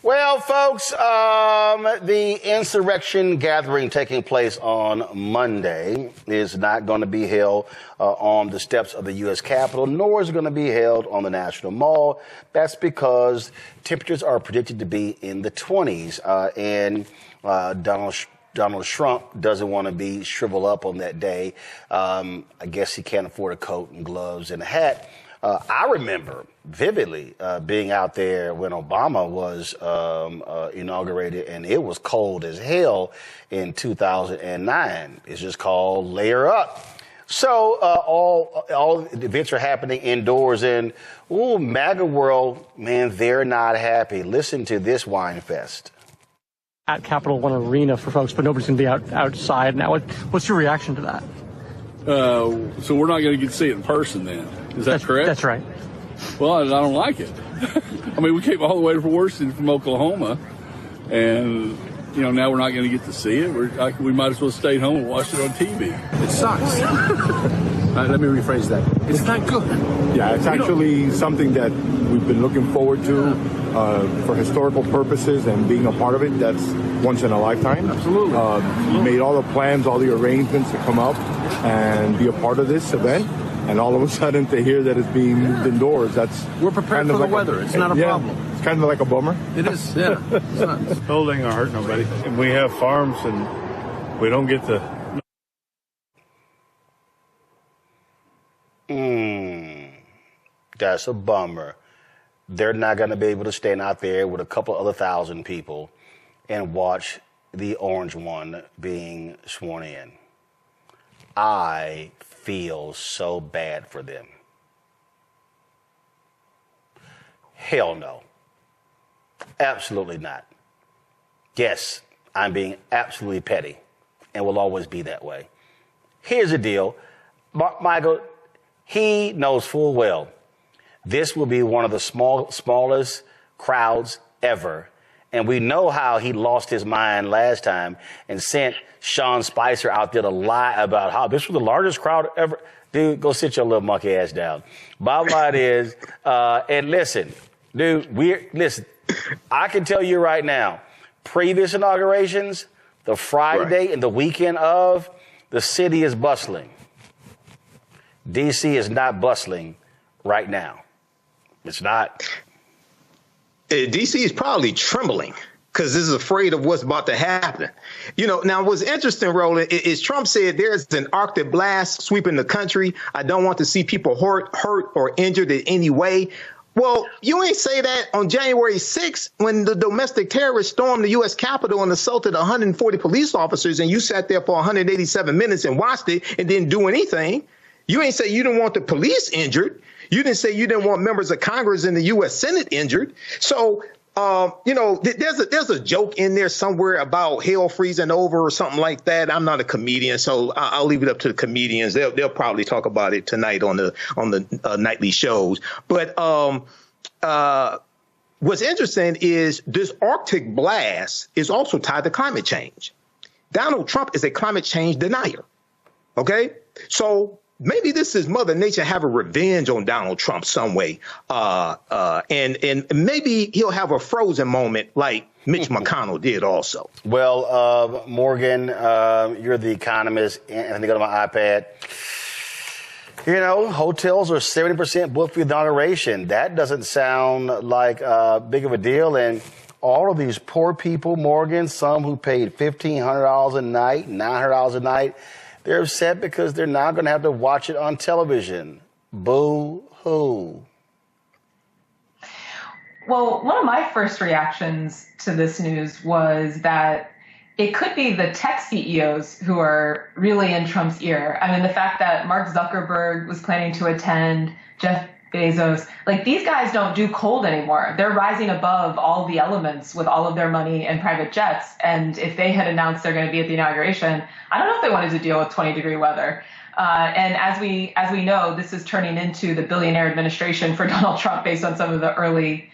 Well, folks, the insurrection gathering taking place on Monday is not going to be held on the steps of the U.S. Capitol, nor is it going to be held on the National Mall. That's because temperatures are predicted to be in the 20s, and Donald Trump doesn't want to be shriveled up on that day. I guess he can't afford a coat and gloves and a hat. I remember vividly being out there when Obama was inaugurated, and it was cold as hell in 2009. It's just called layer up. So all the events are happening indoors, and MAGA world, man, they're not happy. Listen to this wine fest. At Capitol One Arena for folks, but nobody's going to be outside now. What's your reaction to that? So we're not going to get to see it in person then. Is that correct? That's right. Well, I don't like it. I mean, we came all the way from Washington, from Oklahoma, and, now we're not going to get to see it. We might as well stay home and watch it on TV. It sucks. Let me rephrase that. It's not good. Yeah, it's actually something that we've been looking forward to for historical purposes, and being a part of it, that's once in a lifetime. Absolutely. We made all the plans, all the arrangements to come up and be a part of this event. And all of a sudden to hear that it's being moved indoors, we're prepared for the weather. It's not a problem. It's kind of like a bummer. It is, yeah. It's not. Cold ain't gonna hurt nobody. And we have farms, and we don't get to. That's a bummer. They're not going to be able to stand out there with a couple other thousand people and watch the orange one being sworn in. I feel so bad for them. Hell no. Absolutely not. Yes, I'm being absolutely petty and will always be that way. Here's the deal. Michael, he knows full well this will be one of the smallest crowds ever. And we know how he lost his mind last time and sent Sean Spicer out there to lie about how this was the largest crowd ever. Dude, go sit your little monkey ass down. Bottom line is, and listen, dude, listen, I can tell you right now, previous inaugurations, the Friday and the weekend of, the city is bustling. D.C. is not bustling right now. It's not. DC is probably trembling because this is afraid of what's about to happen. Now what's interesting, Roland, is Trump said there's an Arctic blast sweeping the country. I don't want to see people hurt or injured in any way. Well, you ain't say that on January 6th when the domestic terrorists stormed the U.S. Capitol and assaulted 140 police officers, and you sat there for 187 minutes and watched it and didn't do anything. You ain't say you didn't want the police injured. You didn't say you didn't want members of Congress and the U.S. Senate injured. So, there's a joke in there somewhere about hell freezing over or something like that. I'm not a comedian, so I'll leave it up to the comedians. They'll probably talk about it tonight on the nightly shows. But what's interesting is this Arctic blast is also tied to climate change. Donald Trump is a climate change denier. OK, so maybe this is Mother Nature having revenge on Donald Trump some way. And maybe he'll have a frozen moment like Mitch McConnell did also. Well, Morgan, you're the economist, and I think on my iPad. Hotels are 70% booked for the inauguration. That doesn't sound like big of a deal. And all of these poor people, Morgan, some who paid $1,500 a night, $900 a night, they're upset because they're now going to have to watch it on television. Boo-hoo. Well, one of my first reactions to this news was that it could be the tech CEOs who are really in Trump's ear. I mean, the fact that Mark Zuckerberg was planning to attend, Jeff Bezos, these guys don't do cold anymore. They're rising above all the elements with all of their money and private jets. And if they had announced they're going to be at the inauguration, I don't know if they wanted to deal with 20-degree weather. And as we know, this is turning into the billionaire administration for Donald Trump based on some of the early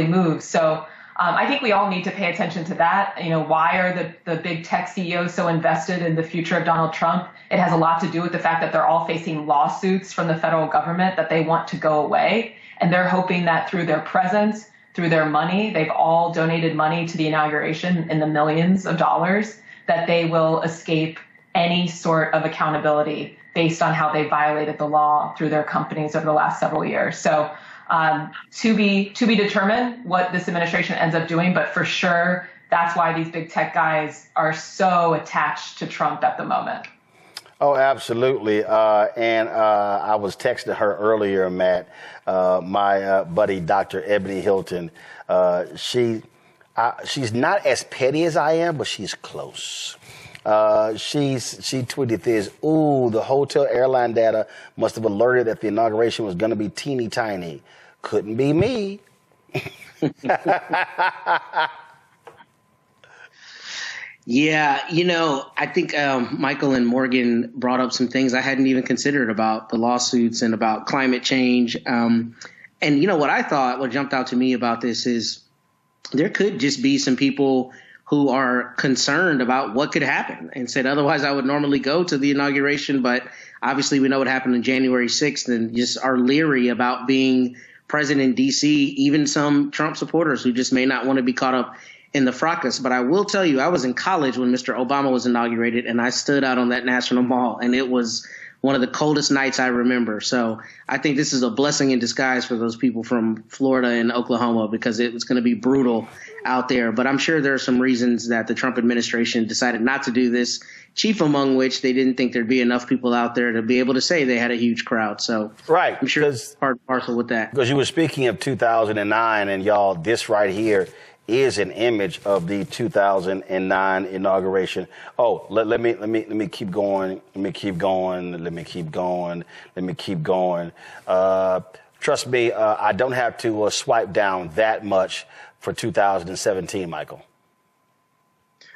moves. So I think we all need to pay attention to that. Why are the big tech CEOs so invested in the future of Donald Trump? It has a lot to do with the fact that they're all facing lawsuits from the federal government that they want to go away. And they're hoping that through their presence, through their money. They've all donated money to the inauguration in the millions of dollars, that they will escape any sort of accountability based on how they violated the law through their companies over the last several years. So to be determined what this administration ends up doing, but for sure, that's why these big tech guys are so attached to Trump at the moment. Oh, absolutely. And I was texting her earlier, Matt, my buddy, Dr. Ebony Hilton. She's not as petty as I am, but she's close. She tweeted this: "Ooh, the hotel airline data must have alerted that the inauguration was going to be teeny tiny. Couldn't be me." Yeah, I think Michael and Morgan brought up some things I hadn't even considered about the lawsuits and about climate change. And what jumped out to me about this is there could just be some people who are concerned about what could happen and said, otherwise I would normally go to the inauguration. But obviously we know what happened on January 6th and just are leery about being present in D.C., even some Trump supporters who just may not want to be caught up in the fracas. But I will tell you, I was in college when Mr. Obama was inaugurated, and I stood out on that National Mall, and it was one of the coldest nights I remember. So I think this is a blessing in disguise for those people from Florida and Oklahoma, because it was going to be brutal out there. But I'm sure there are some reasons that the Trump administration decided not to do this, chief among which they didn't think there'd be enough people out there to be able to say they had a huge crowd. So right, I'm sure it's part and parcel with that. Because you were speaking of 2009, and y'all, this right here is an image of the 2009 inauguration. Oh, let me keep going. Trust me, I don't have to swipe down that much for 2017, Michael.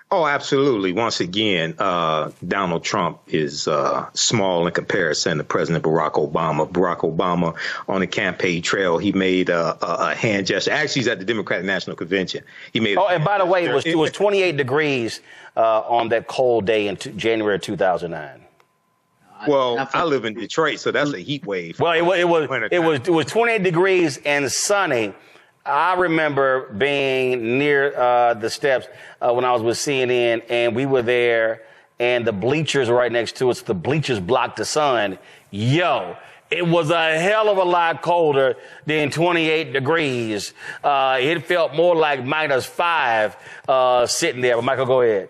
Oh, absolutely. Once again, Donald Trump is small in comparison to President Barack Obama. Barack Obama, on the campaign trail, he made a hand gesture. Actually, he's at the Democratic National Convention. He made. Oh, and by the way, it was 28 degrees on that cold day in January 2009. Well, I live in Detroit, so that's a heat wave. Well, it was 28 degrees and sunny. I remember being near the steps when I was with CNN, and we were there, and the bleachers were right next to us. The bleachers blocked the sun. Yo, it was a hell of a lot colder than 28 degrees. It felt more like -5 sitting there. But Michael, go ahead.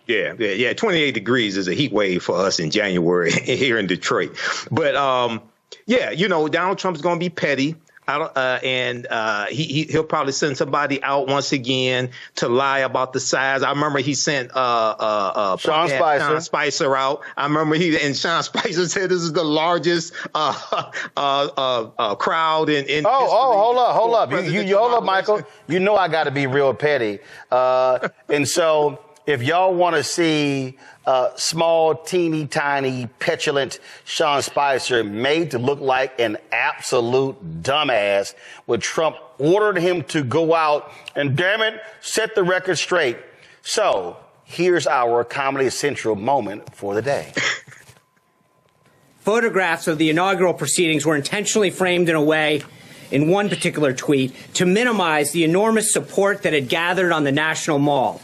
Yeah. 28 degrees is a heat wave for us in January here in Detroit. But Donald Trump's going to be petty. He'll probably send somebody out once again to lie about the size. I remember he sent Sean Spicer out. I remember Sean Spicer said this is the largest crowd in hold up. You hold up, Michael. You know I got to be real petty. And so if y'all want to see small, teeny, tiny, petulant Sean Spicer made to look like an absolute dumbass, when Trump ordered him to go out and, damn it, set the record straight. So here's our Comedy Central moment for the day. Photographs of the inaugural proceedings were intentionally framed in a way, in one particular tweet, to minimize the enormous support that had gathered on the National Mall.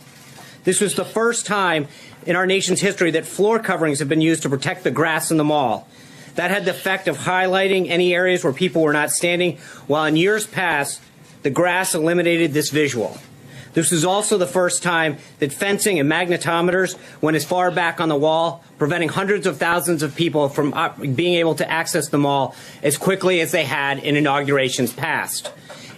This was the first time in our nation's history that floor coverings have been used to protect the grass in the mall. That had the effect of highlighting any areas where people were not standing, while in years past, the grass eliminated this visual. This was also the first time that fencing and magnetometers went as far back on the wall, preventing hundreds of thousands of people from being able to access the mall as quickly as they had in inaugurations past.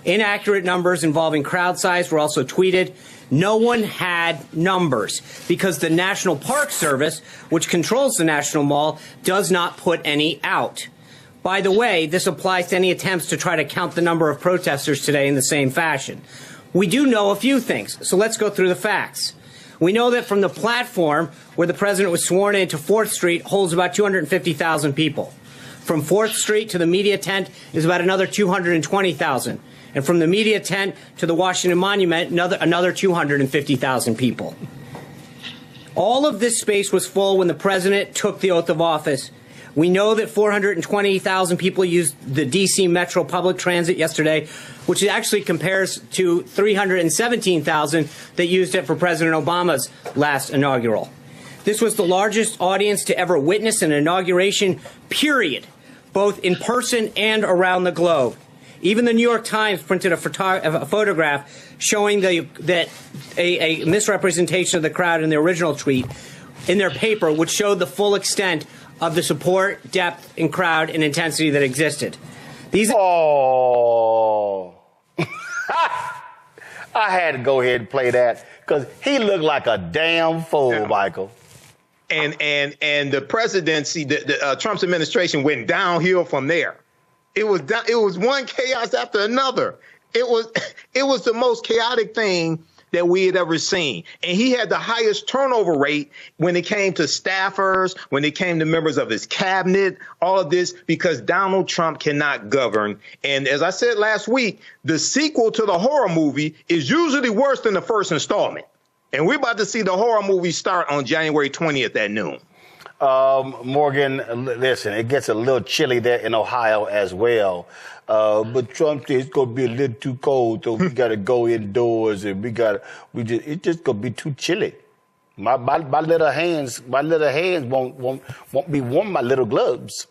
Inaccurate numbers involving crowd size were also tweeted. No one had numbers because the National Park Service, which controls the National Mall, does not put any out. By the way, this applies to any attempts to try to count the number of protesters today in the same fashion. We do know a few things, so let's go through the facts. We know that from the platform where the president was sworn in to 4th Street holds about 250,000 people. From 4th Street to the media tent is about another 220,000. And from the media tent to the Washington Monument, another 250,000 people. All of this space was full when the president took the oath of office, We know that 420,000 people used the D.C. Metro public transit yesterday, which actually compares to 317,000 that used it for President Obama's last inaugural. This was the largest audience to ever witness an inauguration, period, both in person and around the globe. Even the New York Times printed a photograph showing that a misrepresentation of the crowd in the original tweet in their paper, which showed the full extent of the support, depth, and crowd and intensity that existed. Oh. I had to go ahead and play that because he looked like a damn fool, Michael. And the presidency, Trump's administration went downhill from there. It was one chaos after another. It was the most chaotic thing that we had ever seen. And he had the highest turnover rate when it came to staffers, when it came to members of his cabinet, all of this, because Donald Trump cannot govern. And as I said last week, the sequel to the horror movie is usually worse than the first installment. And we're about to see the horror movie start on January 20th at noon. Morgan, listen, it gets a little chilly there in Ohio as well. But Trump said it's going to be a little too cold, so we got to go indoors and it's just going to be too chilly. My little hands won't be warm, my little gloves.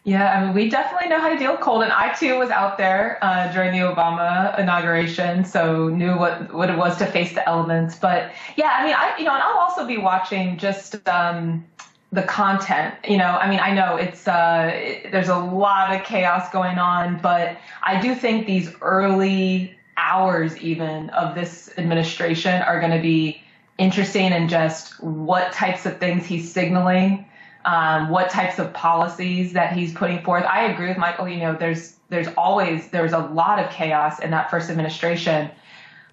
Yeah, I mean, we definitely know how to deal with cold, and I too was out there during the Obama inauguration, so knew what it was to face the elements. But yeah, I mean, and I'll also be watching just the content. I mean, I know it's there's a lot of chaos going on, but I do think these early hours even of this administration are going to be interesting in just what types of things he's signaling. What types of policies that he's putting forth. I agree with Michael. There's a lot of chaos in that first administration,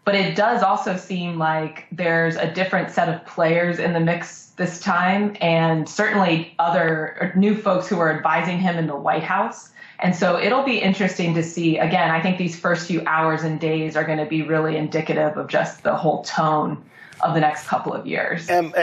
but it does also seem like there's a different set of players in the mix this time, and certainly other new folks who are advising him in the White House. And so it'll be interesting to see. Again, I think these first few hours and days are going to be really indicative of just the whole tone of the next couple of years. And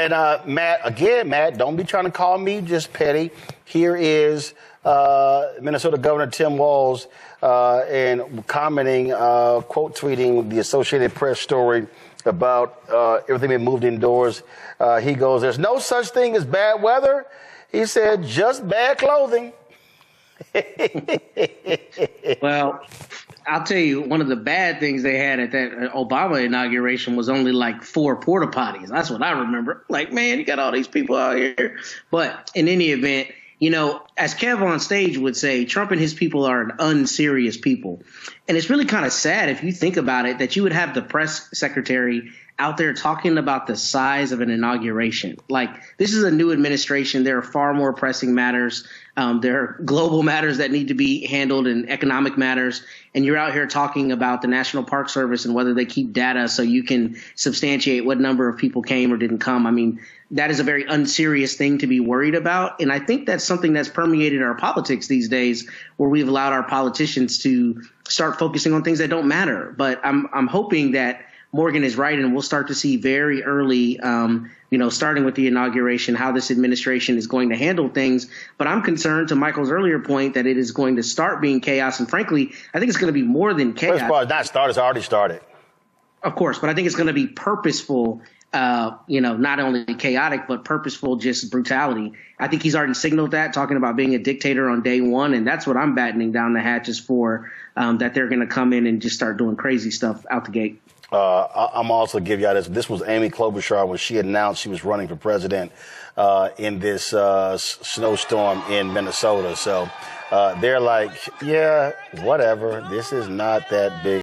Matt, don't be trying to call me just petty. Here is Minnesota Governor Tim Walz and commenting, quote tweeting the Associated Press story about everything being moved indoors. He goes, "There's no such thing as bad weather." He said, "Just bad clothing." Well, I'll tell you, one of the bad things they had at that Obama inauguration was only like 4 porta potties. That's what I remember. Like, man, you got all these people out here. But in any event, as Kev on stage would say, Trump and his people are an unserious people. And it's really kind of sad if you think about it, that you would have the press secretary out there talking about the size of an inauguration. Like, this is a new administration. There are far more pressing matters. There are global matters that need to be handled and economic matters. And you're out here talking about the National Park Service and whether they keep data so you can substantiate what number of people came or didn't come. I mean, that is a very unserious thing to be worried about. And I think that's something that's permeated our politics these days, where we've allowed our politicians to start focusing on things that don't matter. But I'm hoping that Morgan is right, and we'll start to see very early, starting with the inauguration, how this administration is going to handle things. But I'm concerned, to Michael's earlier point, that it is going to start being chaos. And frankly, I think it's going to be more than chaos. First part, not started, it's already started. Of course, but I think it's going to be purposeful, not only chaotic, but purposeful, just brutality. I think he's already signaled that, talking about being a dictator on day one. And that's what I'm battening down the hatches for, that they're going to come in and just start doing crazy stuff out the gate. I'm also give y'all this. This was Amy Klobuchar when she announced she was running for president in this snowstorm in Minnesota. So they're like, yeah, whatever. This is not that big.